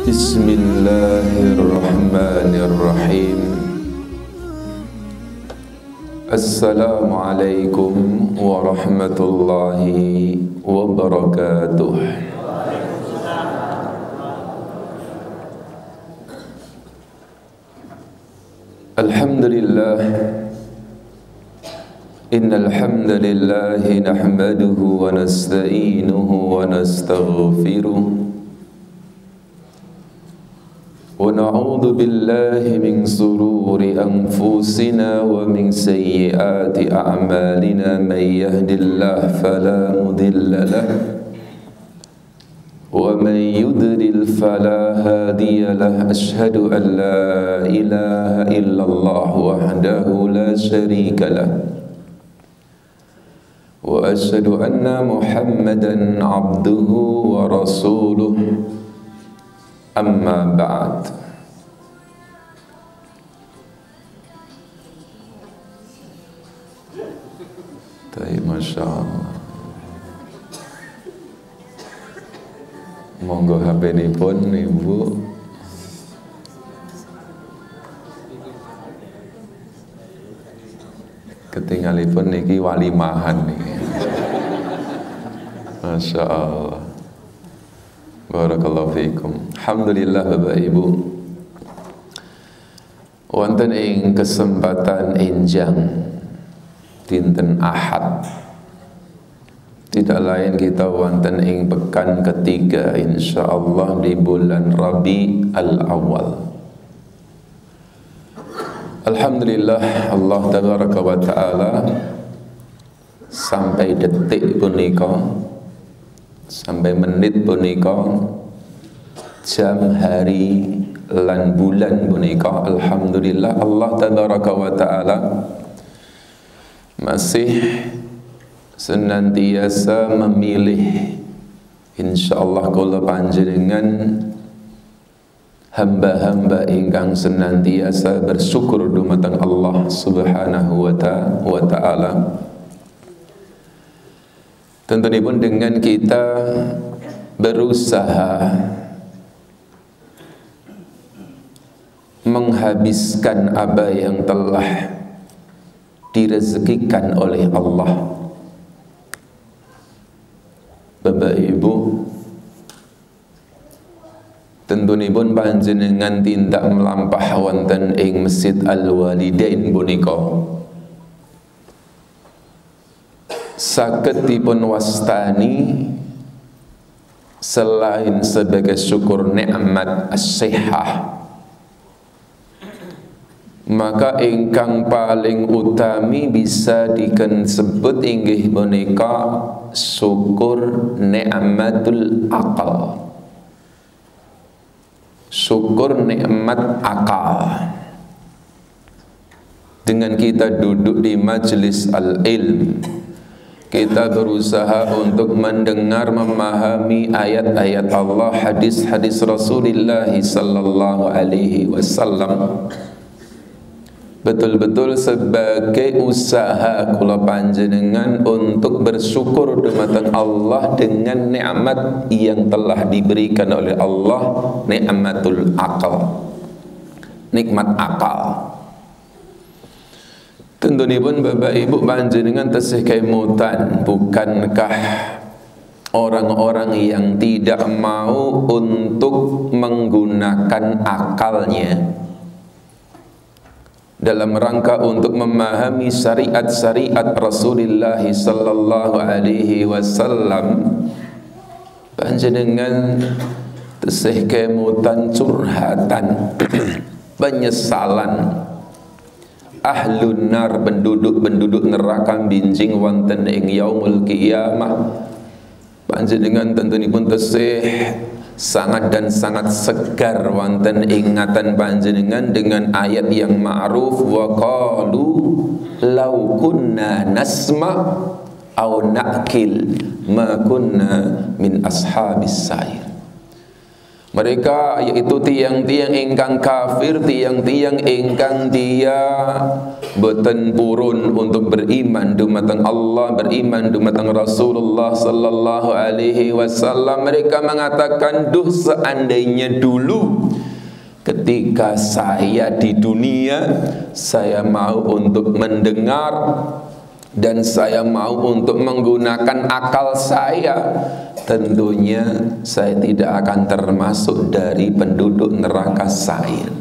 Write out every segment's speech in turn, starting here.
Bismillahirrahmanirrahim. Assalamualaikum warahmatullahi wabarakatuh. Alhamdulillah. Innal hamdalillah nahmaduhu wa nasta'inuhu wa nastaghfiruh. ونعوذ بالله من سرور أنفسنا ومن سيئات أعمالنا من يهد الله فلا مضل له ومن يضلل فلا هادي له أشهد أن لا إله إلا الله وحده لا شريك له وأشهد أن محمدا عبده ورسوله Amma ba'd. Masya Allah. Monggo HP ini pun Ibu. Ketinggalipun niki walimahan niki. Masya Allah. Barakallahu fiikum. Alhamdulillah Bapak Ibu, wonten ing kesempatan enjang dinten Ahad, tidak lain kita wonten ing pekan ketiga insyaallah di bulan Rabiul Awal. Alhamdulillah Allah tabaraka wa taala sampai detik punika, sampai menit punika, jam, hari, lan bulan punika, alhamdulillah Allah tabaraka wa taala masih senantiasa memilih insyaallah kula panjenengan hamba-hamba ingkang senantiasa bersyukur dumateng Allah subhanahu wa ta'ala. Tentunipun dengan kita berusaha menghabiskan apa yang telah direzekikan oleh Allah. Bapak Ibu, tentunipun panjenengan tindak melampah wonten ing Masjid Al-Walidain punika saged dipun wastani selain sebagai syukur nikmat as-sihah, maka ingkang paling utami bisa disebut inggih punika syukur nikmatul akal, syukur nikmat akal. Dengan kita duduk di majelis al-ilm, kita berusaha untuk mendengar, memahami ayat-ayat Allah, hadis-hadis Rasulullah sallallahu alaihi wasallam, betul-betul sebagai usaha kula panjenengan untuk bersyukur dumateng Allah dengan nikmat yang telah diberikan oleh Allah, nikmatul akal, nikmat akal. Tentunipun Bapak Ibu panjenengan tesih kemutan, bukankah orang-orang yang tidak mau untuk menggunakan akalnya dalam rangka untuk memahami syariat-syariat Rasulullah sallallahu alaihi wasallam, panjenengan tesih kemutan curhatan penyesalan ahlun nar, penduduk neraka binjing wonten ing yaumul qiyamah. Panjenengan tentunipun tesih sangat dan sangat segar wonten ingatan panjenengan dengan ayat yang ma'ruf, wa qalu law kunna nasma aw na'kil ma kunna min ashabis sa'ir. Mereka yaitu tiang-tiang ingkang kafir, tiang-tiang ingkang dia boten purun untuk beriman dumateng Allah, beriman dumateng Rasulullah sallallahu alaihi wasallam. Mereka mengatakan, duh seandainya dulu ketika saya di dunia, saya mau untuk mendengar dan saya mau untuk menggunakan akal saya, tentunya saya tidak akan termasuk dari penduduk neraka sa'ir.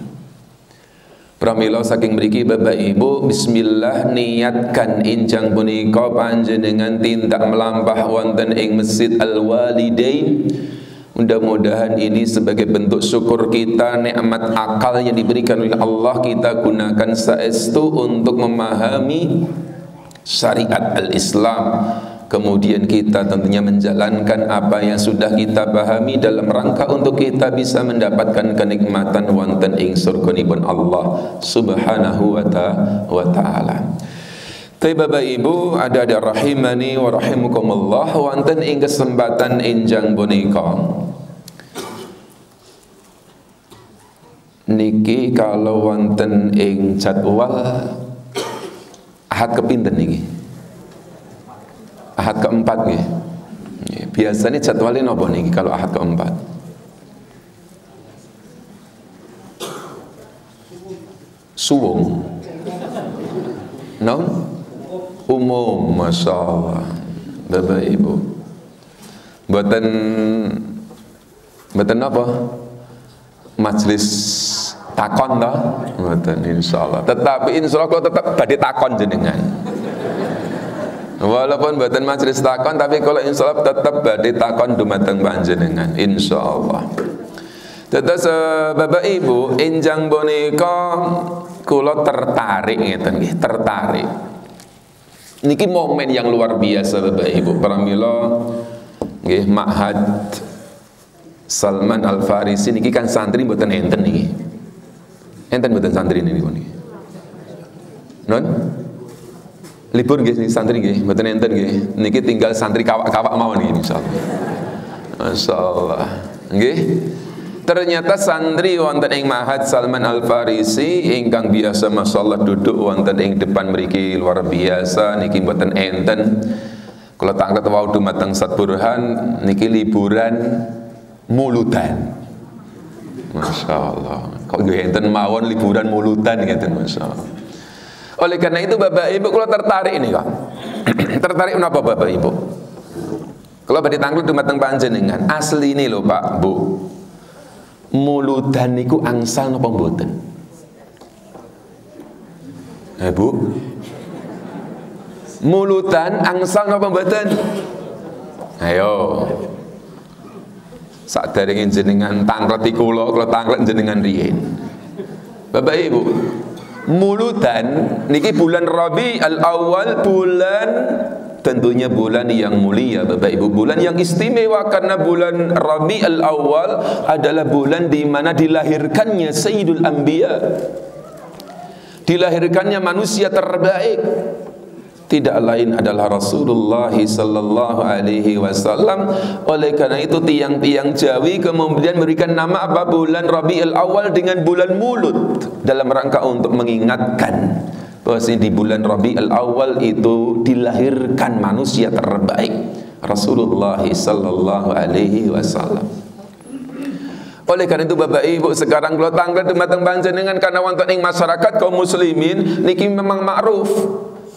Pramila saking mriki Bapak Ibu, bismillah niatkan injang punika panjenengan tindak melampah wonten ing Masjid Al-Walidain. Mudah-mudahan ini sebagai bentuk syukur kita, nikmat akal yang diberikan oleh Allah kita gunakan saestu untuk memahami syariat al-Islam. Kemudian kita tentunya menjalankan apa yang sudah kita pahami dalam rangka untuk kita bisa mendapatkan kenikmatan wonten ing surganipun Allah Subhanahu wa ta'ala. Tapi Bapak Ibu, ada rahimani wa rahimukumullah, wonten ing kesempatan enjang punika niki kalau wonten ing jadwal ahad kepinten niki? Ahad keempat nggih. Biasanya jadwalnya napa niki kalau ahad keempat? Suwung. Non? Umum, Masya Allah. Bapak Ibu, Mboten apa? Majelis takon toh? Mboten insyaallah. Tetapi insyaallah kalau tetap badhe takon jenengan. Walaupun mboten majelis takon, tapi kalau insyaallah tetap badhe takon dumateng panjenengan insyaallah. Terus Bapak Ibu, enjang punika kula tertarik ngeten nggih, tertarik. Niki momen yang luar biasa Bapak Ibu. Pramila nggih Ma'had Salman Al-Farisi niki kan santri mboten enten niki. Enten mboten santri niki. Non? Libur nggih santri nggih, mboten enten nggih. Niki tinggal santri kawak-kawak mawon niki insyaallah. Masyaallah. Nggih. Ternyata santri wonten ing Ma'had Salman Al-Farisi ingkang biasa masyaallah duduk wonten ing depan mriki luar biasa niki mboten enten. Kula tanglet wau dumateng Sat Burhan niki liburan mulutan. Masyaallah. Kok nggih enten mawon liburan mulutan ngeten masyaallah. Oleh karena itu Bapak Ibu kula tertarik ini kok. Tertarik menapa Bapak Ibu? Kalau badhe tanglet dumateng panjenengan, asli ini lho Pak, Bu. Mulutan niku angsal napa mboten? Bu. Mulutan angsal napa mboten? Ayo. Saderenge jenengan tanglet kula tanglet jenengan riyen. Bapak Ibu, mulutan niki bulan Rabiul Awal, bulan tentunya bulan yang mulia Bapak Ibu, bulan yang istimewa karena bulan Rabiul Awal adalah bulan di mana dilahirkannya Sayyidul Anbiya, dilahirkannya manusia terbaik, tidak lain adalah Rasulullah sallallahu alaihi wasallam. Oleh karena itu tiang-tiang Jawi kemudian memberikan nama apa bulan Rabiul Awal dengan bulan mulut dalam rangka untuk mengingatkan bahwasanya di bulan Rabiul Awal itu dilahirkan manusia terbaik Rasulullah sallallahu alaihi wasallam. Oleh karena itu Bapak Ibu, sekarang kula tanggal dumateng panjenengan karena wonten ing masyarakat kaum muslimin niki memang ma'ruf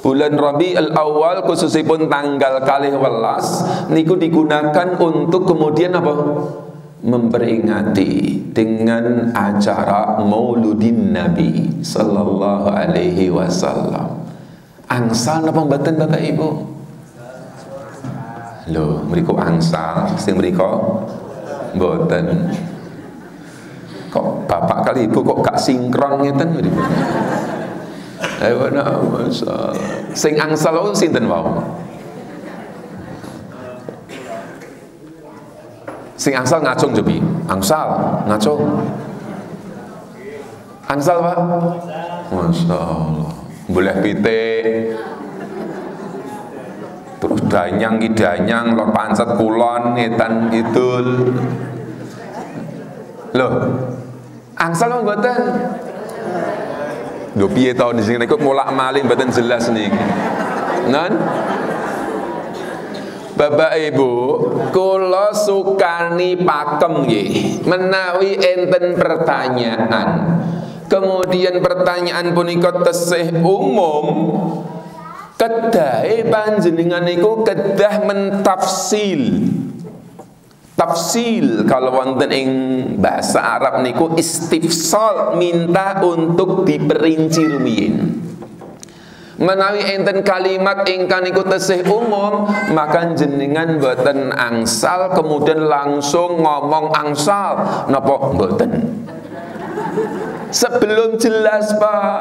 bulan Rabiul Awal khususipun tanggal 12 niku digunakan untuk kemudian apa? Memperingati dengan acara Mauludin Nabi sallallahu alaihi wasallam. Angsal napa mboten Bapak Ibu? Lho, mriku angsal, sing mriku mboten. Kok bapak kali ibu kok gak sinkron ngeten mriku? Ayo masyaallah. Sing angsal wau sinten wau? Sing angsal ngacung jebi. Angsal ngacung. Angsal Pak? Masyaallah. Boleh pitik. Terus danyang ki danyang, lor pancet kulon ngetan kidul. Loh, angsal apa mboten? Lho piye to di sini kok molak-malik mboten jelas niki. Nan Bapak Ibu, kula sukani pakem nggih menawi enten pertanyaan. Kemudian pertanyaan punika tesih umum, kedahe panjenengan niku kedah mentafsil. Tafsil kalau wonten ing bahasa Arab niku istifsal, minta untuk diperinci rumiyin. Menawi enten kalimat ingkang niku tesih umum, maka jenengan boten angsal kemudian langsung ngomong angsal napa boten. Sebelum jelas Pak,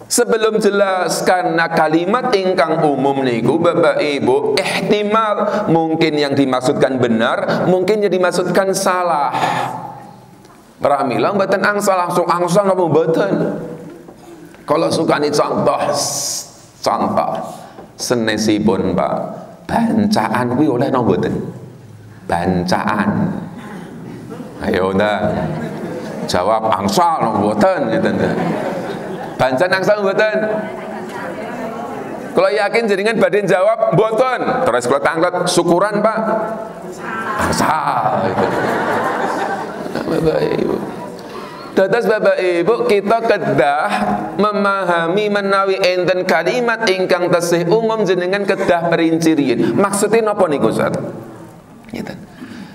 sebelum jelas, karena kalimat ingkang umum niku Bapak Ibu ihtimal mungkin yang dimaksudkan benar, mungkin yang dimaksudkan salah. Pramila mboten angsal langsung angsal napa mboten. Kalau sukani contoh senesipun Pak, bancaan kuwi oleh napa mboten? Bancaan. Ayo ndak. Jawab angsal napa mboten ngeten. Bancaan angsal mboten? Kalau yakin jenengan badhe jawab mboten. Terus kula tanglet syukuran Pak. Angsal gitu. Bapak Ibu. Dados Bapak Ibu kita kedah memahami menawi enten kalimat ingkang tesih umum jenengan kedah perinci riyin. Maksudnya napa niku Ustaz? Ngeten.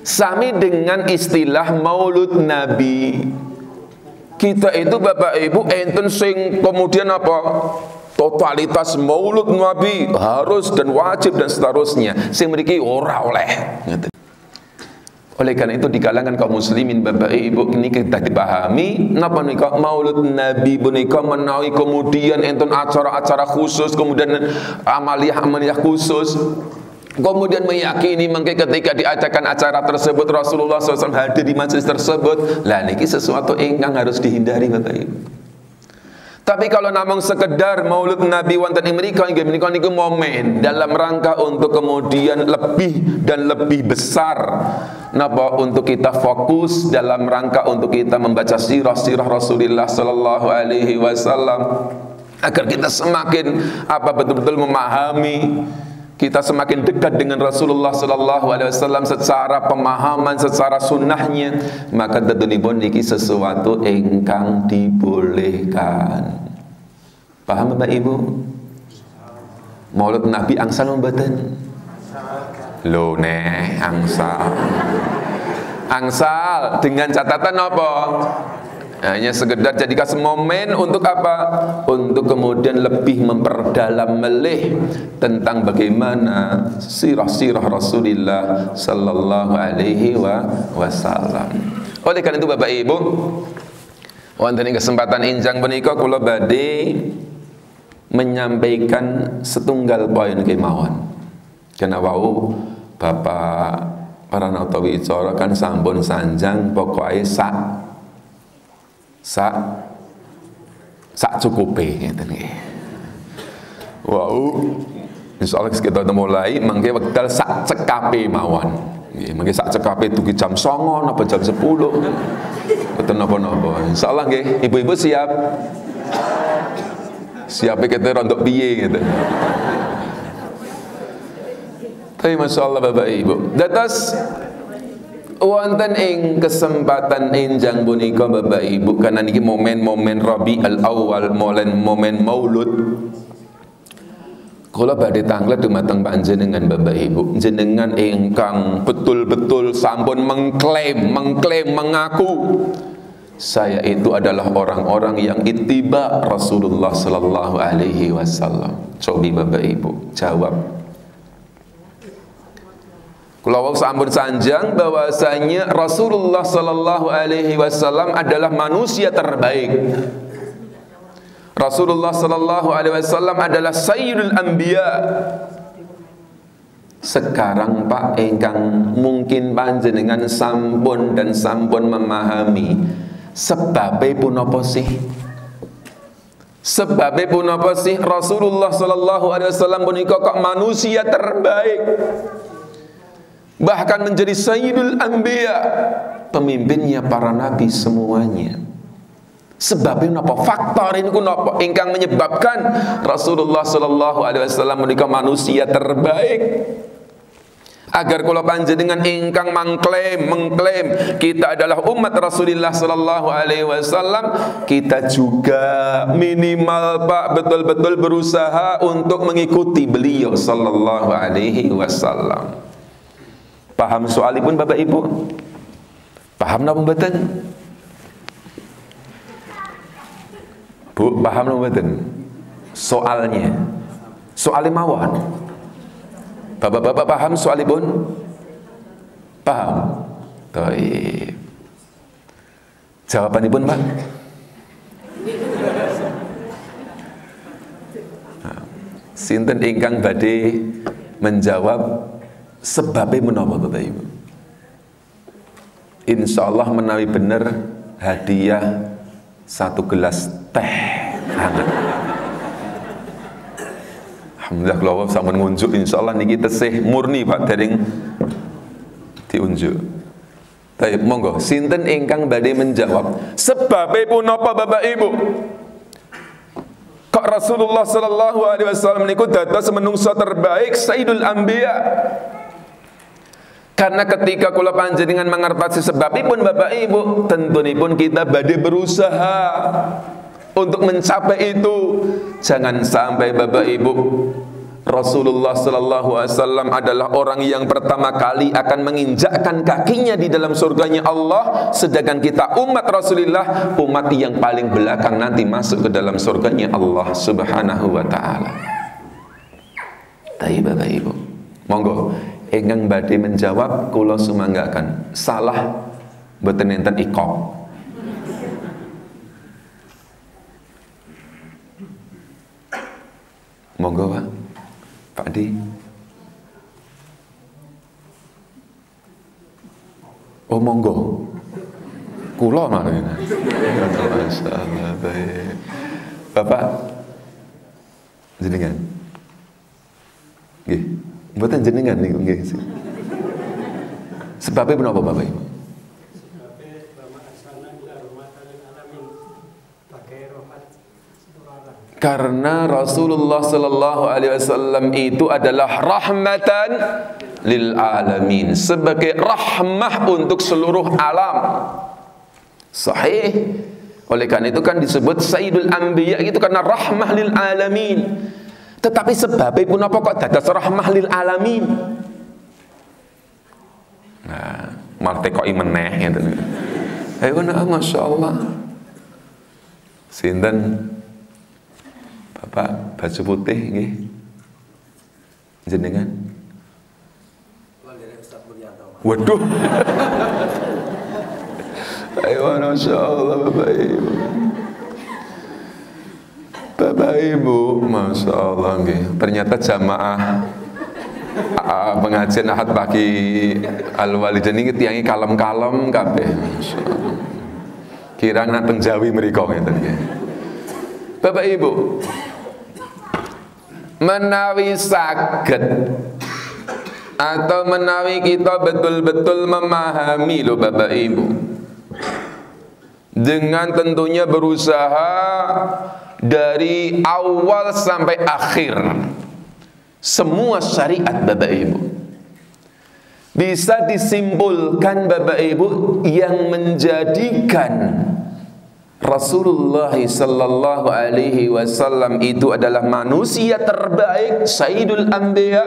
Sami dengan istilah Maulud Nabi. Kita itu Bapak Ibu enten sing kemudian apa? Totalitas Maulud Nabi harus dan wajib dan seterusnya. Sing mriki ora oleh. Ngeten. Oleh karena itu di kalangan kaum muslimin Bapak Ibu ini kita dipahami napa nika Maulud Nabi punika menawi kemudian enten acara-acara khusus, kemudian amaliyah-amaliyah khusus, kemudian meyakini mengke ketika diadakan acara tersebut Rasulullah SAW hadir di majelis tersebut, lah niki sesuatu ingkang harus dihindari Bapak Ibu. Tapi kalau namung sekedar Maulud Nabi wonten ing mriku inggih menika niku momen dalam rangka untuk kemudian lebih dan lebih besar napa untuk kita fokus dalam rangka untuk kita membaca sirah Rasulullah sallallahu alaihi wasallam agar kita semakin betul-betul memahami, kita semakin dekat dengan Rasulullah sallallahu alaihi wasallam secara pemahaman, secara sunnahnya, maka tentunipun niki sesuatu ingkang dibolehkan. Paham Bapak Ibu? Maulud Nabi angsal mboten? Lho neh angsal. Angsal dengan catatan apa? Hanya sekedar jadikan momen untuk apa? Untuk kemudian lebih memperdalam melih tentang bagaimana sirah Rasulullah sallallahu alaihi wasallam. Oleh karena itu Bapak Ibu, wonten ing kesempatan injang punika kula badhe menyampaikan setunggal poin kemawon. Karena wau Bapak Paranata Wicara kan sampun sanjang pokoke sak cukupe ngeten nggih. Wau insyaallah kita mulai mangke wekdal sak cekape mawon. Nggih, mangke sak cekape dugi jam 09.00 napa jam 10. Mboten napa-napa. Insyaallah nggih, ibu-ibu siap. Siap kita rontok piye gitu. Tapi Masya Allah Bapak Ibu, dados wonten ing kesempatan enjang punika Bapak Ibu, karena niki momen-momen Rabiul Awal, momen Maulud, kula badhe tanglet dumateng panjenengan Bapak Ibu, jenengan ingkang betul-betul sampun mengklaim mengaku saya itu adalah orang-orang yang ittiba Rasulullah sallallahu alaihi wasallam. Cobi Bapak Ibu jawab. Kalau sampun sanjang bahwasanya Rasulullah sallallahu alaihi wasallam adalah manusia terbaik. Rasulullah sallallahu alaihi wasallam adalah sayyidul anbiya. Sekarang Pak ingkang mungkin panjenengan sampun memahami sebabnya pun apa sih? Sebabnya pun apa sih Rasulullah sallallahu alaihi wasallam punika kok manusia terbaik? bahkan menjadi Sayyidul Anbiya, pemimpinnya para nabi semuanya. Sebabnya napa? Faktor ini napa ingkang menyebabkan Rasulullah sallallahu alaihi wasallam menika manusia terbaik. Agar kula panjenengan ingkang mengklaim kita adalah umat Rasulullah sallallahu alaihi wasallam, kita juga minimal Pak betul-betul berusaha untuk mengikuti beliau sallallahu alaihi wasallam. Paham soalipun Bapak Ibu? Paham napa mboten? Bu, paham napa mboten? Soalnya. Soalnya mawon. Bapak-bapak paham soalipun? Paham? Baik. Jawabanipun Pak? Sinten ingkang badhe menjawab sebabnya menapa Bapak Ibu? Insyaallah menawi bener hadiah 1 gelas teh hangat. Alhamdulillah kalau sampun ngunjuk insyaallah niki tesih murni Pak dereng diunjuk. Baik, monggo sinten ingkang badhe menjawab sebabipun napa Bapak Ibu? Kok Rasulullah sallallahu alaihi wasallam niku dados menungso terbaik Sayyidul Anbiya? Karena ketika kula panjenengan mangertosi sebabipun Bapak Ibu, tentunipun kita badhe berusaha untuk mencapai itu. Jangan sampai Bapak Ibu, Rasulullah sallallahu alaihi wasallam adalah orang yang pertama kali akan menginjakkan kakinya di dalam surganya Allah, sedangkan kita umat Rasulullah umat yang paling belakang nanti masuk ke dalam surganya Allah Subhanahu wa taala. Baik Bapak Ibu, monggo ingkang badhe menjawab kula sumanggaken. Salah mboten enten iqab. Monggo Pak. Pak Di. Oh monggo. Kula malah. Masyaallah baik. Bapak jenengan. Nggih. Mboten jenengan niku nggih. Sebabnya menapa Bapak Ibu? Karena Rasulullah sallallahu alaihi wasallam itu adalah rahmatan lil alamin, sebagai rahmah untuk seluruh alam. Sahih. Oleh karena itu kan disebut Sayyidul Anbiya itu karena rahmah lil alamin. Tetapi sebabnya pun apa kok dados rahmah lil alamin? Nah, martekoki meneh ngeten. Ayo nah masyaallah. Sinten Bapak baju putih nggih. Jenengan. Waduh. Ayo masyaallah Bapak Ibu. Bapak Ibu, masyaallah nggih. Ternyata jamaah pengajian Ahad pagi Al-Walidain ini tiangi kalem-kalem kabeh. Masyaallah. Kirang nateng Jawi mriku ngeten nggih. Bapak Ibu, menawi saged atau menawi kita betul-betul memahami loh Bapak Ibu, dengan tentunya berusaha dari awal sampai akhir semua syariat Bapak Ibu, bisa disimpulkan Bapak Ibu yang menjadikan Rasulullah sallallahu alaihi wasallam itu adalah manusia terbaik, Sayyidul Anbiya,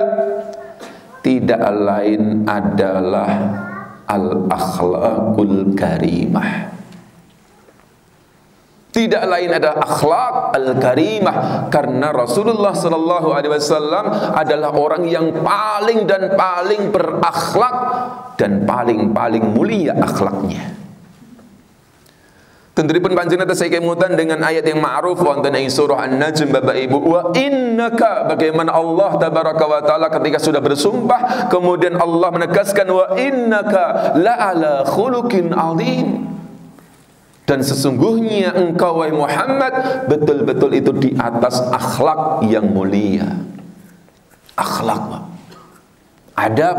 tidak lain adalah al-akhlaqul karimah. Tidak lain adalah akhlak al-karimah, karena Rasulullah sallallahu alaihi wasallam adalah orang yang paling dan paling berakhlak dan paling mulia akhlaknya. Tenturipun panjenengan saya kemutan dengan ayat yang ma'ruf wonten ing surah An-Najm Bapak Ibu, wa innaka, bagaimana Allah tabaraka wa taala ketika sudah bersumpah kemudian Allah menegaskan wa innaka la'ala khuluqin azim, dan sesungguhnya engkau wahai Muhammad betul-betul itu di atas akhlak yang mulia. Akhlak, adab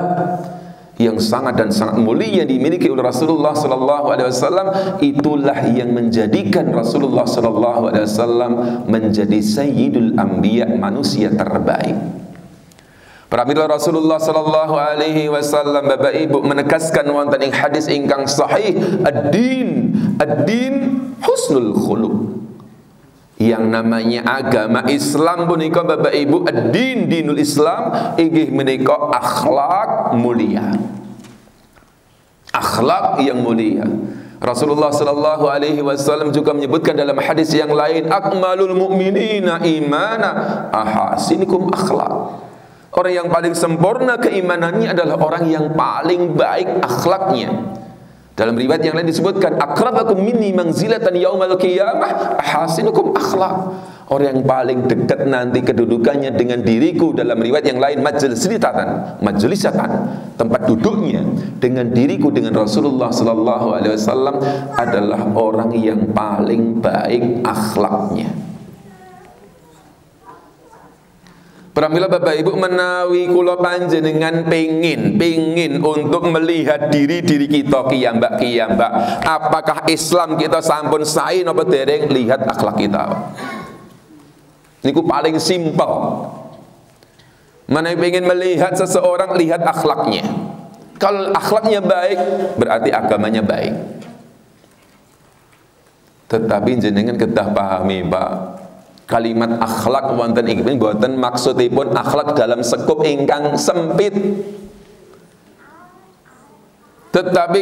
yang sangat dan sangat mulia dimiliki oleh Rasulullah sallallahu alaihi wasallam, itulah yang menjadikan Rasulullah sallallahu alaihi wasallam menjadi sayyidul anbiya, manusia terbaik. Pramila Rasulullah sallallahu alaihi wasallam Bapak Ibu menegaskan wonten ing hadis ingkang sahih, ad-din husnul khuluq. Yang namanya agama Islam punika Bapak Ibu, ad-din dinul Islam inggih menika akhlak mulia. Akhlak yang mulia. Rasulullah sallallahu alaihi wasallam juga menyebutkan dalam hadis yang lain, akmalul mu'minina imana ahasinikum akhlak. Orang yang paling sempurna keimanannya adalah orang yang paling baik akhlaknya. Dalam riwayat yang lain disebutkan, akrabakum minni manzilatan yaumal qiyamah ahasinukum akhlak. Orang yang paling dekat nanti kedudukannya dengan diriku, dalam riwayat yang lain majlisatan, tempat duduknya dengan diriku, dengan Rasulullah sallallahu alaihi wasallam adalah orang yang paling baik akhlaknya. Pramila Bapak Ibu menawi kula panjenengan pengin untuk melihat diri kita kiyambak, apakah Islam kita sampun sae napa dereng, lihat akhlak kita. Niku paling simpel. Menawi pengen melihat seseorang, lihat akhlaknya. Kalau akhlaknya baik, berarti agamanya baik. Tetapi jenengan kedah pahami, Pak, kalimat akhlak wonten ing boten maksudipun akhlak dalam sekup ingkang sempit, tetapi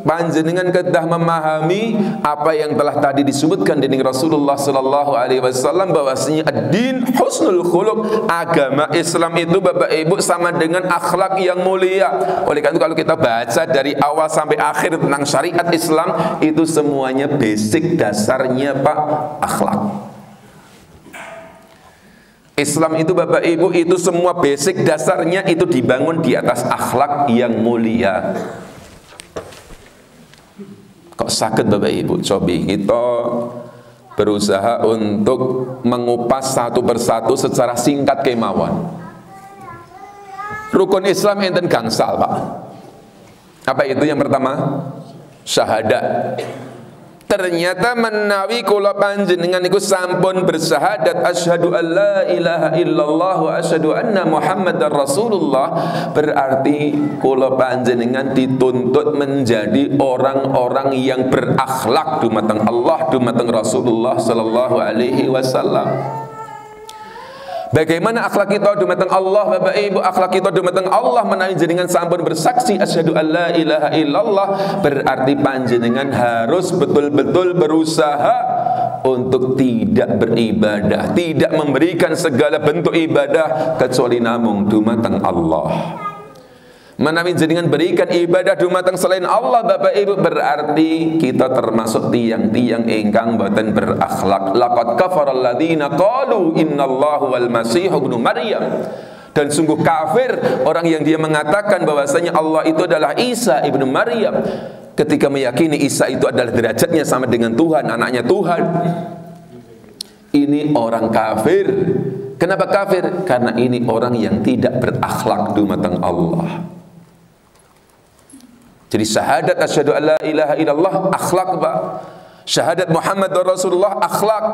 panjenengan kedah memahami apa yang telah tadi disebutkan dening Rasulullah sallallahu alaihi wasallam, bahwasanya ad-din husnul khuluq, agama Islam itu Bapak Ibu sama dengan akhlak yang mulia. Oleh karena itu kalau kita baca dari awal sampai akhir tentang syariat Islam, itu semuanya basic dasarnya Pak, akhlak. Islam itu Bapak Ibu, itu semua basic dasarnya itu dibangun di atas akhlak yang mulia. Kok sakit Bapak Ibu? Cobi kita berusaha untuk mengupas satu persatu secara singkat kemawon. Rukun Islam enten gangsal Pak. Apa itu? Yang pertama, syahadat. Ternyata menawi kula panjenengan iku sampun bersyahadat asyhadu alla ilaha illallah wa asyhadu anna muhammadar rasulullah, berarti kula panjenengan dituntut menjadi orang-orang yang berakhlak dumateng Allah, dumateng Rasulullah sallallahu alaihi wasallam. Bagaimana akhlak kita dumateng Allah Bapak Ibu? Akhlak kita dumateng Allah menawi jenengan sampun bersaksi asyhadu alla ilaha illallah, berarti panjenengan harus betul-betul berusaha untuk tidak beribadah, tidak memberikan segala bentuk ibadah kecuali namung dumateng Allah. Menawi jenengan berikan ibadah dumateng selain Allah Bapak Ibu, berarti kita termasuk tiang-tiang ingkang boten berakhlak. Laqad kafaral ladzina qalu innallahu wal masih ibnu Maryam. Dan sungguh kafir orang yang dia mengatakan bahwasanya Allah itu adalah Isa ibnu Maryam, ketika meyakini Isa itu adalah derajatnya sama dengan Tuhan, anaknya Tuhan. Ini orang kafir. Kenapa kafir? Karena ini orang yang tidak berakhlak dumateng Allah. Jadi syahadat asyhadu alla ilaha illallah akhlak Pak. Syahadat Muhammad Rasulullah akhlak.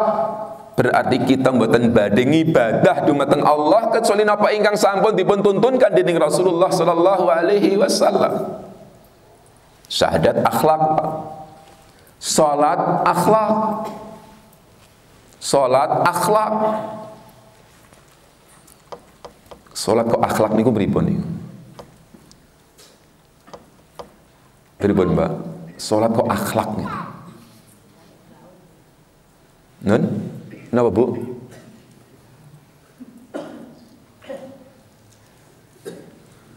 Berarti kita mboten badhe ibadah dumateng Allah kecuali napa ingkang sampun dipun tuntunkan dening Rasulullah sallallahu alaihi wasallam. Syahadat akhlak Pak. Salat akhlak. Salat akhlak. Salat kok akhlak niku pripun niku? Pripun Mbak? Salat kok akhlaknya? Nun? Napa Bu?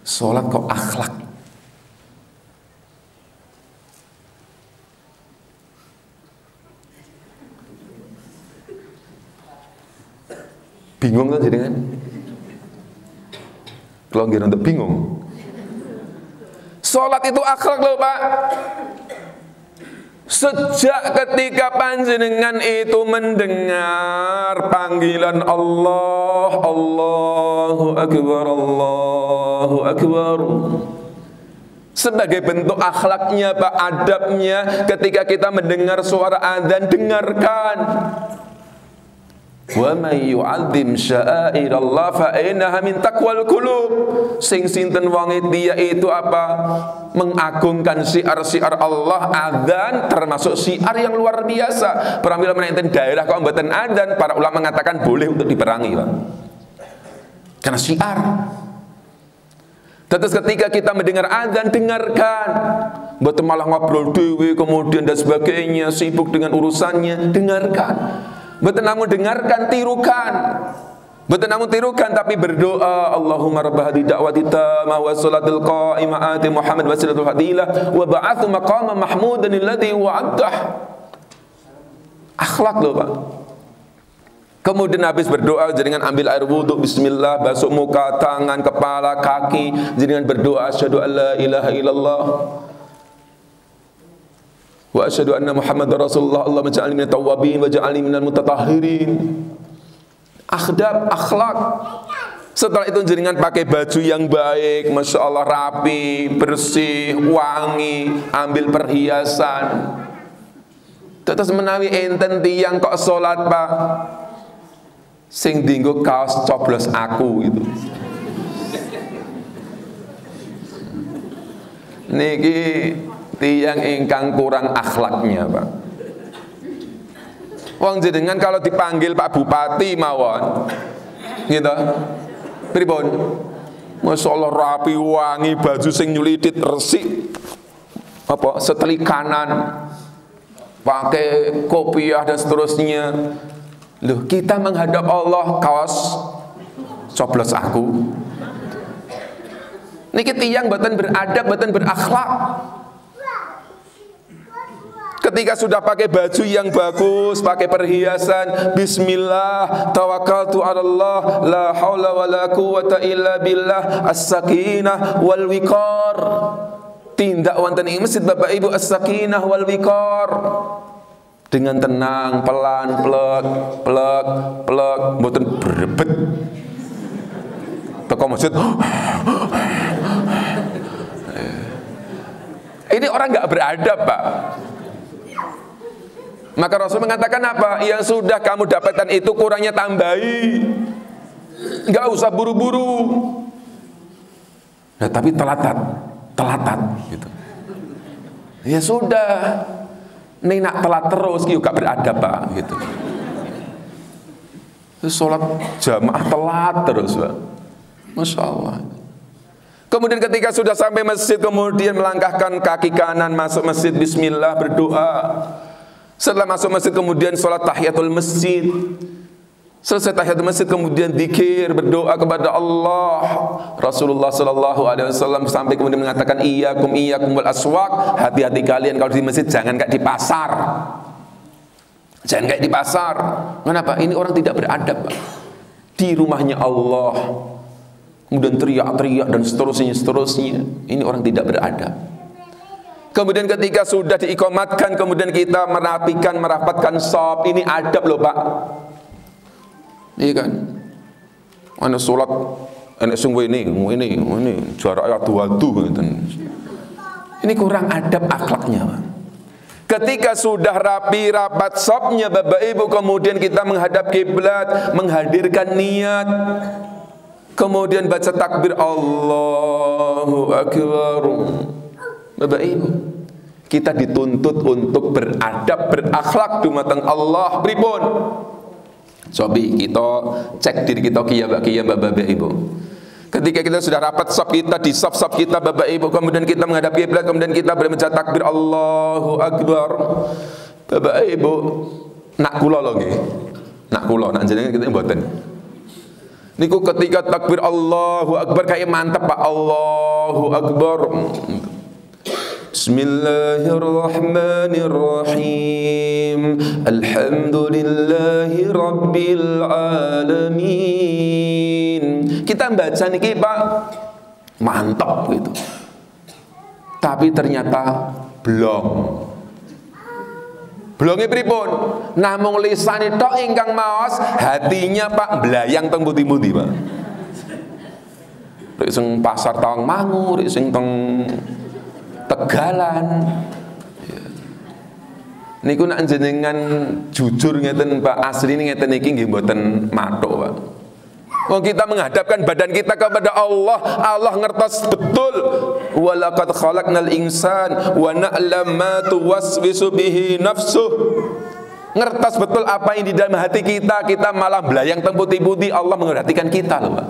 Salat kok akhlak? Bingung kan jadi kan? Kalau nggih untuk bingung. Salat itu akhlak loh Pak. Sejak ketika panjenengan itu mendengar panggilan Allah, Allahu Akbar, Allahu Akbar, Sebagai bentuk akhlaknya, Pak, adabnya, ketika kita mendengar suara adzan, dengarkan. Wa may yu'azzim sya'airallah fa innaha min taqwal qulub. Sing sinten wonge dia itu apa? Mengagungkan syiar-syiar Allah. Adzan termasuk syiar yang luar biasa. Pramila menenten daerah kok mboten adzan, para ulama mengatakan boleh untuk diperangi, Pak. Karena syiar. Terus ketika kita mendengar adzan, dengarkan. Mboten malah ngobrol dewe kemudian dan sebagainya, sibuk dengan urusannya, dengarkan. Betul namun dengarkan, tirukan. Betul namun tirukan, tapi berdoa. Allahumma rabb hadhihi da'wati tammah wa salatul qa'imah ati Muhammad wasilatul fadilah wa ba'athu maqama mahmudan alladhi wa'addah. Akhlak loh, Pak. Kemudian habis berdoa, jangan ambil air wudhu, bismillah, basuh muka, tangan, kepala, kaki, jangan berdoa asyhadu an la ilaha illallah wa asyhadu anna Muhammadar Rasulullah. Allahumma ja'alni minat tawwabin wa ja'alni minal mutatahhirin. Akhlak. Setelah itu jenengan pakai baju yang baik, masya Allah, rapi, bersih, wangi, ambil perhiasan. Terus menawi enten tiyang kok sholat, Pak, sing dinggo kaos coblos aku gitu. Niki tiyang ingkang kurang akhlaknya, Pak. Wong jenengan kalau dipanggil Pak Bupati mawon, gitu, pripun? Masya Allah, rapi, wangi, baju sing nyulitit, resik, apa, setelikanan, pakai kopiah dan seterusnya. Loh, kita menghadap Allah kaos coblos aku. Niki tiyang boten beradab, boten berakhlak. Ketika sudah pakai baju yang bagus, pakai perhiasan, bismillah, tawakkaltu 'ala Allah, la haula wala quwata illa billah, as-sakinah wal wiqar. Tindak wonten ing masjid Bapak Ibu, as-sakinah wal wiqar. Dengan tenang, pelan, plek, mboten berebet. Teko masjid. Ini orang nggak beradab, Pak. Maka Rasul mengatakan apa? Yang sudah kamu dapatkan itu kurangnya tambahi. Nggak usah buru-buru. Nah, tapi telatat gitu. Ya sudah. Nih nak telat terus juga beradab, Pak, gitu. Sholat jamaah telat terus, Pak. Masya Allah. Kemudian ketika sudah sampai masjid, kemudian melangkahkan kaki kanan masuk masjid, bismillah, berdoa. Setelah masuk masjid kemudian sholat tahiyatul masjid. Selesai tahiyatul masjid kemudian dzikir, berdoa kepada Allah. Rasulullah sallallahu alaihi wasallam sampai kemudian mengatakan iyyakum wal aswaq, hati-hati kalian kalau di masjid, jangan kayak di pasar. Jangan kayak di pasar. Kenapa? Ini orang tidak beradab, Pak. Di rumahnya Allah kemudian teriak-teriak dan seterusnya. Ini orang tidak beradab. Kemudian ketika sudah diikomatkan, kemudian kita merapatkan shaf. Ini adab loh, Pak. Iya kan? Ana sholat enek sing ini jarak adu-adu gitu. Ini kurang adab akhlaknya, Pak. Ketika sudah rapi rapat shafnya Bapak Ibu, kemudian kita menghadap kiblat, menghadirkan niat. Kemudian baca takbir Allahu Akbar. Bapak Ibu, kita dituntut untuk beradab, berakhlak dumateng Allah. Pripun? Cobi kita cek diri kita Bapak Ibu. Ketika kita sudah rapat shaf kita, di shaf kita Bapak Ibu, kemudian kita menghadap kiblat, kemudian kita membaca takbir Allahu Akbar. Bapak Ibu, nak kula lho nggih. Nak kula, nak jenengan kita mboten. Niku ketika takbir Allahu Akbar kayak mantap, Pak. Allahu Akbar. Bismillahirrahmanirrahim. Alhamdulillahi rabbil alamin. Kita baca niki, Pak, mantap gitu. Tapi ternyata belongnya pripun? Namung lisane tok ingkang maos, hatinya, Pak, belayang teng pundi-pundi, Pak. Rek sing pasar Tawangmangu, rek sing teng Tegalan. Niku nak jenengan jujur ngeten Pak, asli ngeten iki nggih mboten mathuk Pak. Wong kita menghadapkan badan kita kepada Allah, Allah ngertos betul. Walaqad khalaqnal insan wa na'lam ma tuwaswisu bihi nafsuh. Ngertos betul apa yang di dalam hati kita, kita malah belayang teng putih-putih. Allah memperhatikan kita loh Pak.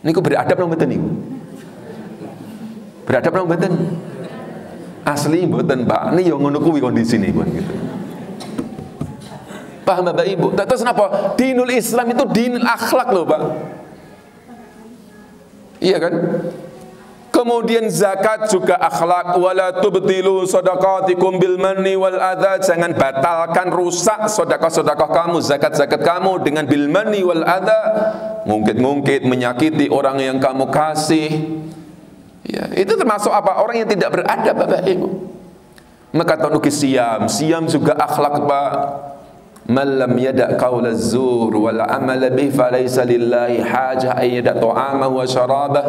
Niku beradab nang mboten niku. Beradab nang mboten. Asli mboten Pak, ini yang ngono kuwi kondisine pun gitu. Paham Bapak Ibu? Terus kenapa? Dinul Islam itu dinul akhlak loh Pak. Iya kan? Kemudian zakat juga akhlak. Wala tubtilu shadaqatikum bil manni wal adza. Jangan batalkan, rusak sedekah-sedekah kamu, zakat-zakat kamu dengan bil manni wal adza. Mungkit-mungkit menyakiti orang yang kamu kasih. Ya, itu termasuk apa? Orang yang tidak beradab Bapak Ibu. Maka tanuki siam juga akhlak Pak. Man lam yada' qaula az-zur wal amala bihi falaysa lillahi hajah ay yada' ta'amahu wa syarabah.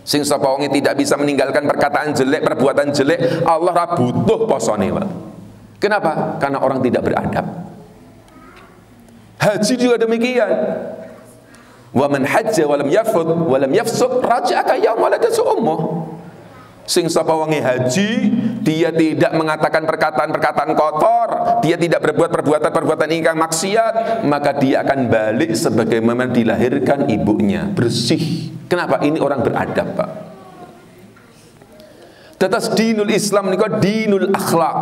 Sing sapa wong tidak bisa meninggalkan perkataan jelek, perbuatan jelek, Allah ra butuh posone Pak. Kenapa? Karena orang tidak beradab. Haji juga demikian. Wa man hajja wa lam yafud wa lam yafsuq raja'a ka yaum waladatu ummuh. Sing sapa wong haji, dia tidak mengatakan perkataan-perkataan kotor, dia tidak berbuat perbuatan-perbuatan ingkang maksiat, maka dia akan balik sebagaimana dilahirkan ibunya, bersih. Kenapa? Ini orang beradab Pak. Tetes dinul Islam niku dinul akhlak.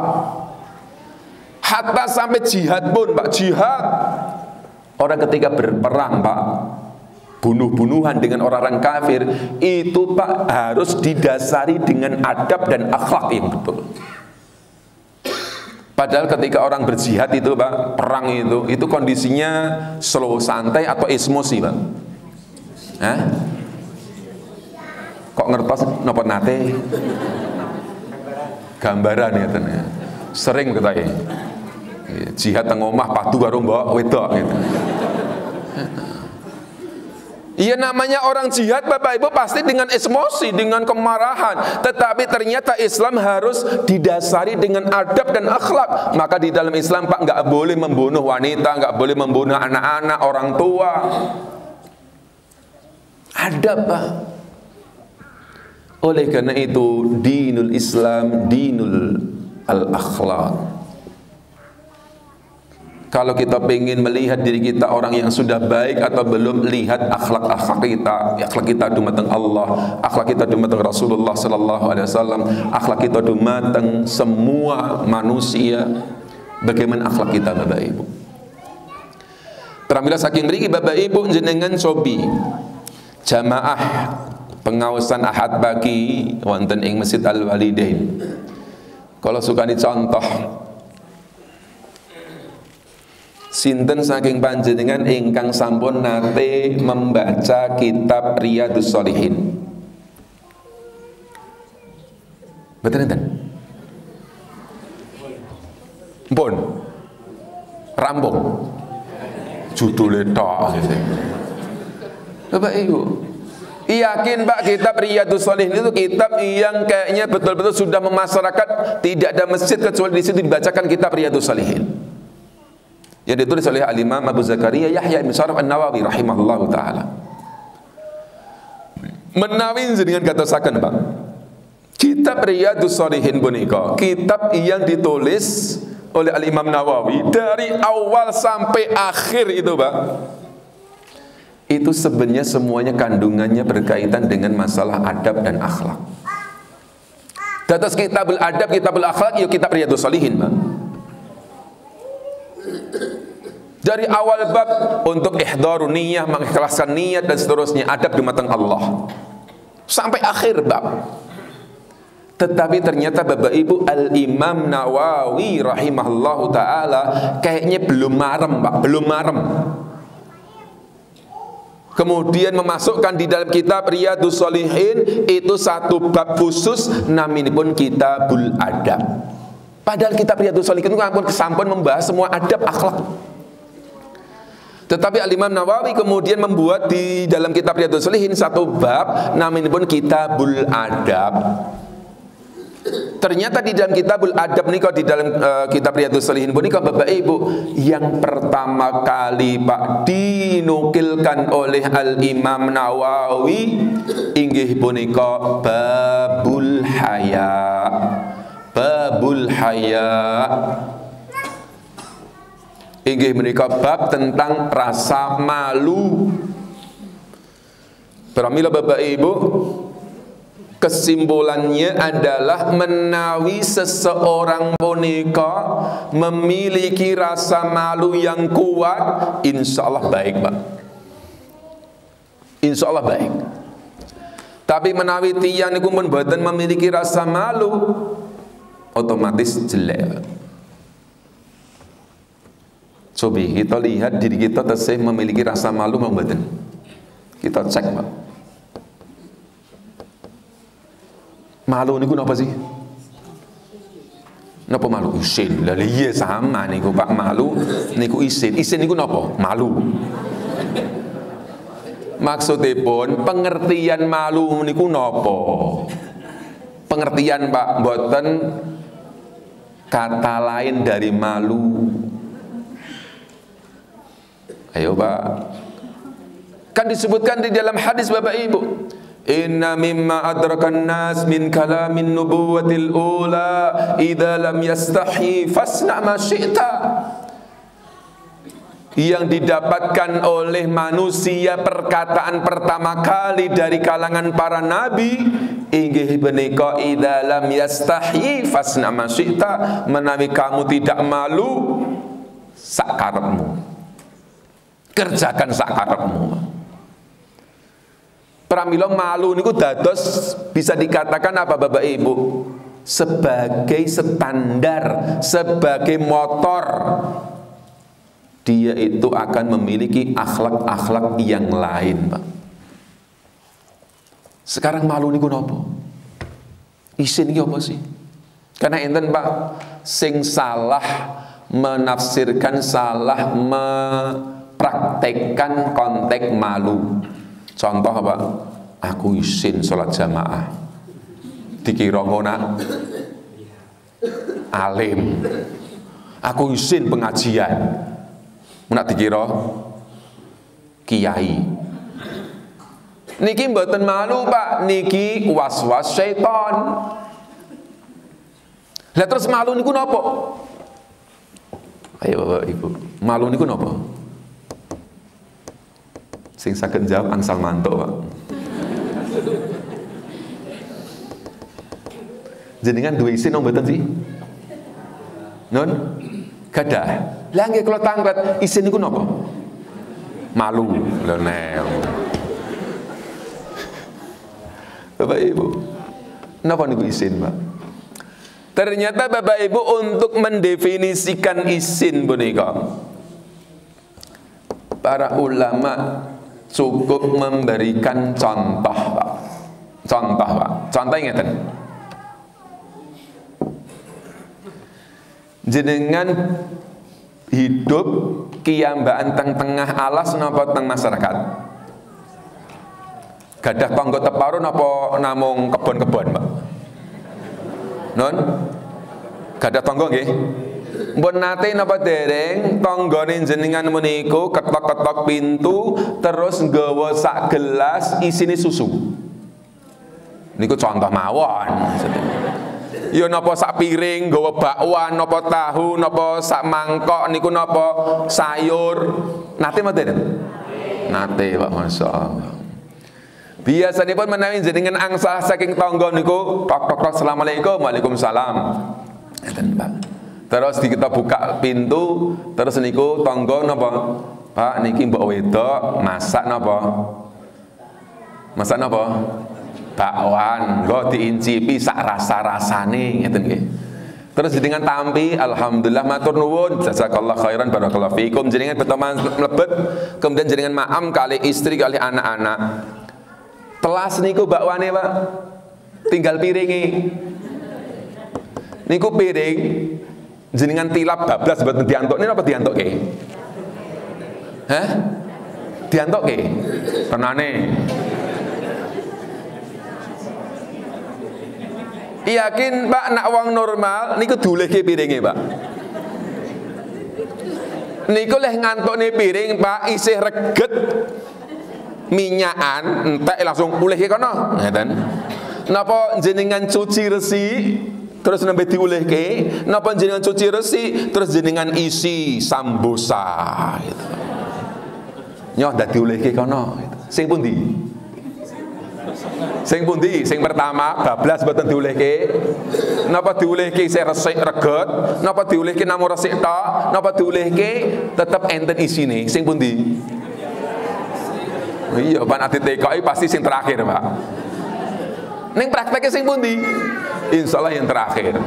Hatta sampai jihad pun Pak, jihad. Orang ketika berperang Pak, bunuh-bunuhan dengan orang-orang kafir itu Pak harus didasari dengan adab dan akhlak yang betul. Padahal ketika orang berjihad itu Pak, perang itu kondisinya slow, santai atau emosi Pak? Hah? Kok ngertos napa nate? Gambaran ya tenan. Sering ketae. Jihad teng omah padu karo mbok wedok gitu. Iya namanya orang jihad Bapak Ibu pasti dengan emosi, dengan kemarahan. Tetapi ternyata Islam harus didasari dengan adab dan akhlak. Maka di dalam Islam Pak nggak boleh membunuh wanita, nggak boleh membunuh anak-anak, orang tua. Adab Pak. Oleh karena itu dinul Islam, dinul al-akhlak. Kalau kita ingin melihat diri kita orang yang sudah baik atau belum, lihat akhlak kita dumateng Allah, akhlak kita dumateng Rasulullah sallallahu alaihi wasallam, akhlak kita dumateng semua manusia. Bagaimana akhlak kita Bapak Ibu? Pramila saking mriki Bapak Ibu jenengan sobi jamaah pengawasan ahad pagi wonten ing Masjid Al-Walidain. Kalau suka dicontoh, sinten saking panjenengan ingkang sampun nate membaca kitab Riyadhus Shalihin? Betul enten? Mpun rampung judule tok gitu. Bapak Ibu, yakin Pak kitab Riyadhus Shalihin itu kitab yang kayaknya betul-betul sudah memasyarakat, tidak ada masjid kecuali di situ dibacakan kitab Riyadhus Shalihin. Yang ditulis oleh Al-Imam Abu Zakaria Yahya bin Sharaf An-Nawawi rahimahullahu taala. Menawi jenengan katosaken Pak, kitab Riyadhus Shalihin punika kitab yang ditulis oleh Al-Imam Nawawi dari awal sampai akhir itu Pak. Itu sebenarnya semuanya kandungannya berkaitan dengan masalah adab dan akhlak. Dados kitabul adab, kitabul akhlak, ya kitab Riyadhus Shalihin Pak. Dari awal bab untuk ihdharun niyah, mengikhlaskan niat dan seterusnya, adab dumateng Allah, sampai akhir bab. Tetapi ternyata Bapak Ibu Al-Imam Nawawi rahimahullahu taala kayaknya belum marem Pak, belum marem. Kemudian memasukkan di dalam kitab Riyadhus Shalihin itu satu bab khusus naminipun kitabul adab. Padahal kitab Riyadhus Shalihin itu sampun membahas semua adab akhlak. Tetapi Al-Imam Nawawi kemudian membuat di dalam kitab Riyadhus Shalihin satu bab namanya pun Kitabul Adab. Ternyata di dalam Kitabul Adab nih, di dalam kitab Riyadhus Shalihin pun Bapak Ibu, yang pertama kali Pak dinukilkan oleh Al-Imam Nawawi inggih punika babul haya. Babul haya inggih menika bab tentang rasa malu. Pramila Bapak Ibu, kesimpulannya adalah menawi seseorang punika memiliki rasa malu yang kuat, insya Allah baik Pak, insya Allah baik. Tapi menawi tiyang niku pun boten memiliki rasa malu, otomatis jelek. Coba kita lihat diri kita tesih memiliki rasa malu memboten. Kita cek Pak. Malu niku napa sih? Napa malu? Isin. Lah iya sama niku Pak, malu niku isin. Isin niku napa? Malu. Maksudipun pengertian malu niku napa? Pengertian Pak, mboten kata lain dari malu. Ayo Pak, kan disebutkan di dalam hadis Bapak Ibu, inna mimma adrakan nas min kalamin nubuwatil ula idza lam yastahi fasna ma syi'ta. Yang didapatkan oleh manusia perkataan pertama kali dari kalangan para nabi inggih punika idza lam yastahi fasna ma syi'ta, menawi kamu tidak malu sak karepmu, kerjakan sak karepmu. Pramila malu niku dados bisa dikatakan apa Bapak Ibu? Sebagai standar, sebagai motor. Dia itu akan memiliki akhlak-akhlak yang lain, Pak. Sekarang malu niku napa? Isin iki apa sih? Karena enten Pak, sing salah menafsirkan, salah praktekkan konteks malu. Contoh apa? Aku isin sholat jamaah, dikira ngono alim. Aku isin pengajian, nak dikira kiai. Niki mboten malu Pak, niki was-was syaitan. Lah terus malu niku napa? Ayo Bapak Ibu, malu niku napa? Sing saged jawab angsal mantuk Pak. Jenengan duwe isin nang mboten sih? Nun? Gadah. Lah nggih kula tanglet, isin niku napa? Malu. Lho nel. Bapak Ibu, napa niku isin, Pak? Ternyata Bapak Ibu untuk mendefinisikan isin punika, para ulama cukup memberikan contoh, Pak. Contoh, Pak. Contoh ngeten. Jenengan hidup kiyambaan teng-tengah alas napa teng masyarakat? Gadah tangga teparun apa namung kebon-kebon, Pak? Non? Gadah tangga nggih? Mbon nate napa dereng tanggane jenengan meniku ketok-ketok pintu terus nggawa sak gelas isine susu. Niku contoh mawon. Ya napa sak piring nggawa bakwan, napa tahu, napa sak mangkok niku napa sayur. Nate mboten? Nate, Pak, masyaallah. Biasanya pun menawi jenengan angsal saking tangga niku tok-tok assalamualaikum, waalaikumsalam. Ngeten, Pak. Terus kita buka pintu, terus niku tangga napa? Pak niki mbok wedok masak napa? Masak napa? Bakwan, nggo diincipi sak rasa-rasane ngeten nggih. Terus jenengan tampi, alhamdulillah matur nuwun, jazakallah khairan barakallahu fikum. Jenengan pertama mlebet, kemudian jenengan maam kali istri kali anak-anak. Telas niku bakwane, Pak. Tinggal piringi. Niku piring jenengan tilap bablas mboten diantuk. Napa diantukke? Hah? Diantokke. Tenane. Yakin Pak nak wong normal niku diulehke piringe, Pak. Niku leh ngantokne piring, Pak, isih reget minyakan, entek langsung ulehke kono. Ngeten. Napa jenengan cuci resi terus nembe diulehke, napa jenengan cuci resi terus jenengan isi sambosa gitu. Nyoh dak diulehke kono gitu. Sing pundi? Sing pundi? Sing pertama bablas mboten diulehke. Napa diulehke isih resik reget, napa diulehke namung resik tok, napa diulehke tetep enten isine. Sing pundi? Iya, Pak nek ditekoki pasti sing terakhir, Pak. Ning prakteknya sing pundi? Insyaallah yang terakhir.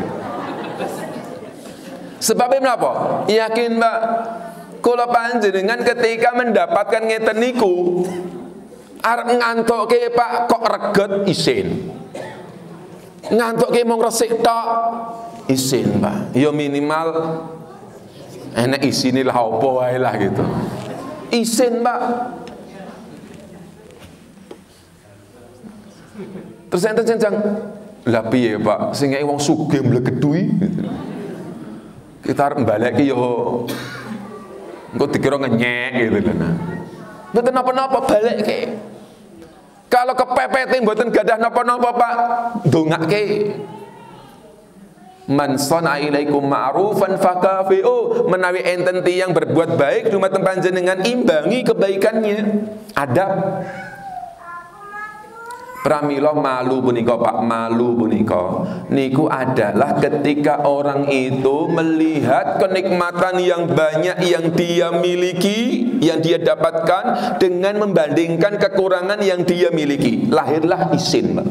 Sebabnya menapa? Yakin, Mbak, kula panjenengan ketika mendapatkan ngeten niku arep ngantokke, Pak, kok reget isin. Ngantokke mung resik tok isin, Pak. Ya minimal enek isine lah apa wae lah gitu. Isin, Pak. Terus enten jenjang, lah piye Pak, sing ngeki wong sugih mlegedui. Kita arep mbalekke yo engko dikira ngenyek gitu lho. Nah. Mboten napa-napa balekke. Kalau kepepete mboten gadah napa-napa Pak, ndongake. Man sana ilaikum ma'rufan fakafi'u, menawi enten tiyang berbuat baik dumateng panjenengan imbangi kebaikannya. Adab. Pramila malu punika, Pak, malu punika niku adalah ketika orang itu melihat kenikmatan yang banyak yang dia miliki, yang dia dapatkan dengan membandingkan kekurangan yang dia miliki. Lahirlah isin, Pak.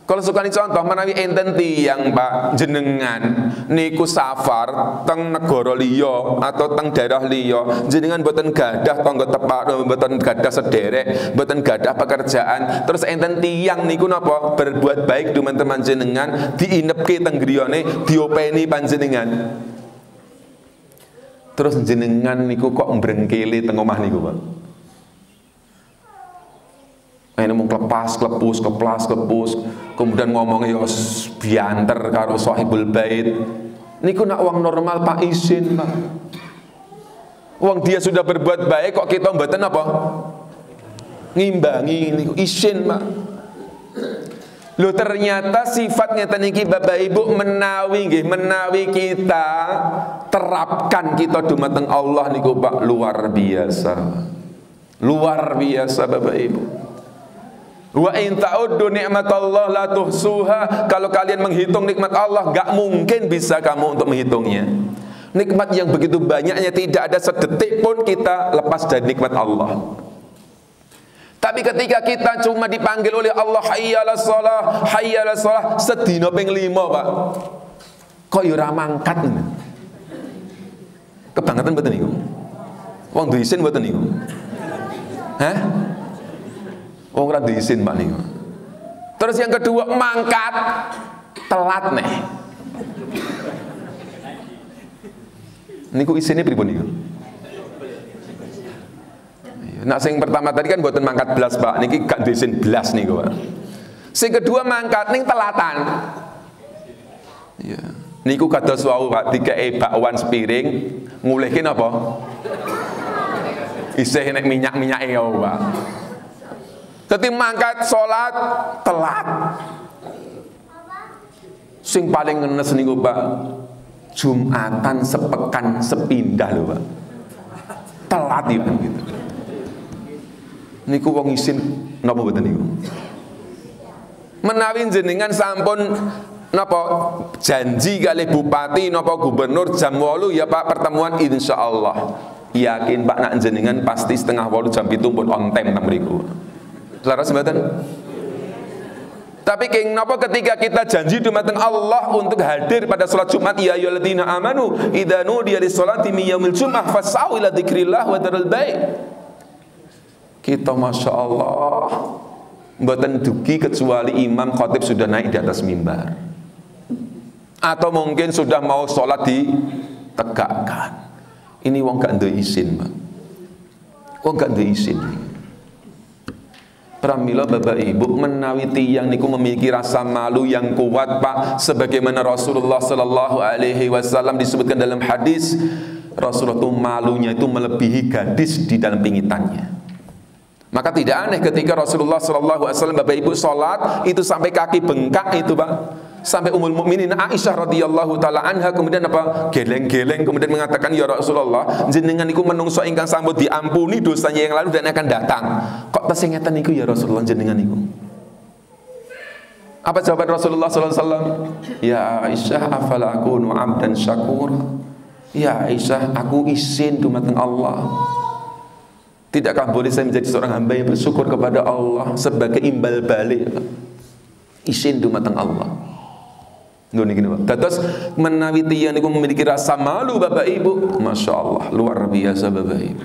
Kalau sukani contoh menawi enten tiyang, Pak, jenengan niku safar teng negara liya atau teng daerah liya, jenengan mboten gadah tangga tepak, mboten gadah sederek, mboten gadah pekerjaan, terus enten tiyang niku napa berbuat baik dumateng panjenengan, diinepke teng griyane, diopeni panjenengan. Terus jenengan niku kok mbrengkele teng omah niku, Pak. Ini mau klepus, kemudian ngomongnya ya bianter karo sahibul bait. Niku nak uang normal Pak isin, Pak. Uang dia sudah berbuat baik kok kita mboten apa? Ngimbangi niku isin, Pak. Loh ternyata sifat ngeten iki Bapak Ibu menawi nggih menawi kita terapkan kita dumateng Allah niku Pak luar biasa. Luar biasa Bapak Ibu. Wa in ta'uddu ni'matallah la tuhsuha. Kalau kalian menghitung nikmat Allah, gak mungkin bisa kamu untuk menghitungnya. Nikmat yang begitu banyaknya, tidak ada sedetik pun kita lepas dari nikmat Allah. Tapi ketika kita cuma dipanggil oleh Allah hayyalas shalah, hayyalas shalah, sedina ping 5, Pak. Kok ya ora mangkat. Kebangetan mboten niku. Wong duwe isin mboten niku. Hah? Wong ora diisin Pak niku. Terus yang kedua mangkat telat nih. Niku isine pripun niku? Nah sing pertama tadi kan mboten mangkat belas Pak, niki gak diisin belas niku Pak. Sing kedua mangkat ning telatan. Iya. Niku kados wau Pak, dikei bakwan sepiring, ngulehke napa? Isih nek minyak-minyake ya Pak. Ketika mangkat sholat telat. Sing paling ngenes niku Pak, Jumatan sepekan sepindah lho Pak. Telat ya gitu. Niku wong isin napa mboten niku? Menawi jenengan sampun napa janji kali bupati napa gubernur jam 8 ya Pak pertemuan insyaallah. Yakin Pak nak jenengan pasti setengah 8 jam 7 pun on time nang mriku. Laras mboten? Tapi keng napa ketika kita janji dumateng Allah untuk hadir pada salat Jumat, ya ayyuhalladzina amanu idza nudiya lis-sholati min yaumil jum'ah fas'au ila dzikrillah wa dzarul bai'. Kita Masya Allah mboten dugi kecuali imam khatib sudah naik di atas mimbar. Atau mungkin sudah mau sholat ditegakkan. Ini wong gak duwe izin, Pak. Wong gak duwe izin. Pramila Bapak Ibu, menawi tiyang niku memiliki rasa malu yang kuat, Pak, sebagaimana Rasulullah sallallahu alaihi wasallam disebutkan dalam hadis, Rasulullah itu malunya itu melebihi gadis di dalam pingitannya. Maka tidak aneh ketika Rasulullah sallallahu alaihi wasallam Bapak Ibu salat itu sampai kaki bengkak itu, Pak. Sampai Ummul Mukminin Aisyah radhiyallahu taala anha kemudian apa? Geleng-geleng kemudian mengatakan, "Ya Rasulullah, jenengan niku menungso ingkang sampun diampuni dosanya yang lalu dan akan datang. Kok tesih ngeten niku ya Rasulullah jenengan niku?" Apa jawaban Rasulullah sallallahu alaihi wasallam? "Ya Aisyah, afala akunu 'abdan syakura?" Ya Aisyah, aku izin dumateng Allah. Tidakkah boleh saya menjadi seorang hamba yang bersyukur kepada Allah sebagai imbal balik? Izin dumateng Allah. Terus menawi tiyang niku memiliki rasa malu Bapak Ibu, Masya Allah, luar biasa Bapak Ibu.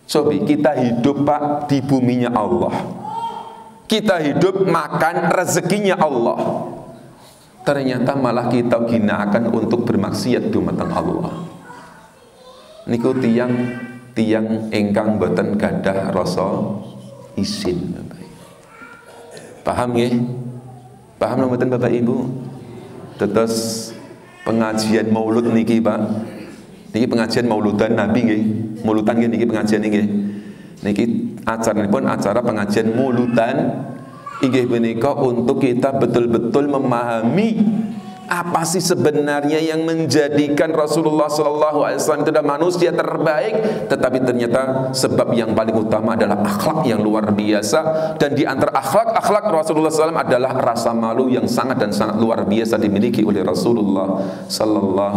Sobi, kita hidup Pak di buminya Allah. Kita hidup makan rezekinya Allah. Ternyata malah kita gunakan untuk bermaksiat dumateng Allah. Niku tiang ingkang boten gadah rasa izin Bapak Ibu. Paham nggih? Paham mboten Bapak Ibu? Terus pengajian maulud niki Pak. Niki pengajian mauludan Nabi nggih. Mauludan nggih niki pengajian nggih. Niki acaranipun acara pengajian mauludan inggih menika untuk kita betul-betul memahami apa sih sebenarnya yang menjadikan Rasulullah SAW itu adalah manusia terbaik, tetapi ternyata sebab yang paling utama adalah akhlak yang luar biasa. Dan di antara akhlak Rasulullah SAW adalah rasa malu yang sangat dan sangat luar biasa dimiliki oleh Rasulullah SAW.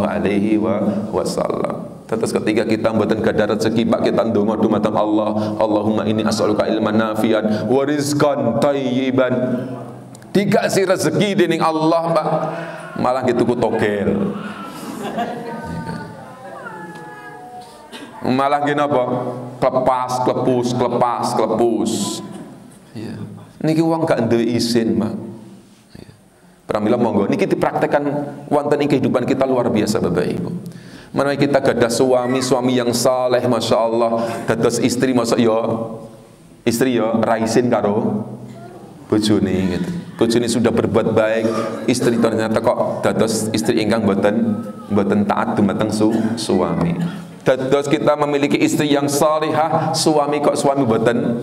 Terus ketika kita mboten gadah rezeki Pak, kita ndonga dumateng Allah, Allahumma inni as'aluka ilman nafi'an wa rizqan thayyiban. Dikasih rezeki dening Allah Pak, malah gitu ku togel. Malah gini apa? Kelepas, klepus. Ya. Niki wong gak duwe izin, Pak. Ya. Pramila monggo niki dipraktekkan wonten ing kehidupan kita luar biasa Bapak Ibu. Menawi kita gadah suami yang saleh, Masya Allah, dados istri masa istri raisin karo bojone gitu. Bojone sudah berbuat baik, istri ternyata kok dados istri ingkang boten taat dumateng suami. Dados kita memiliki istri yang salihah, suami boten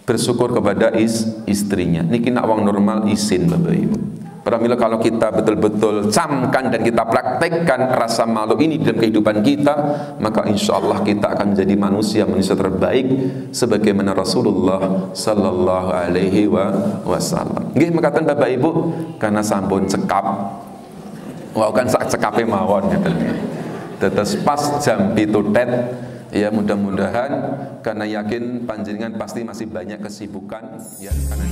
bersyukur kepada istrinya. Niki nak wong normal izin Bapak Ibu. Pramila kalau kita betul-betul camkan dan kita praktekkan rasa malu ini dalam kehidupan kita, maka insya Allah kita akan menjadi manusia terbaik sebagaimana Rasulullah sallallahu alaihi wasallam. Nggih mekaten Bapak Ibu, karena sampun cekap. Wah kan sak cekape mawon gitu. Tetes pas jam 7 tet. Ya mudah-mudahan, karena yakin panjenengan pasti masih banyak kesibukan ya karena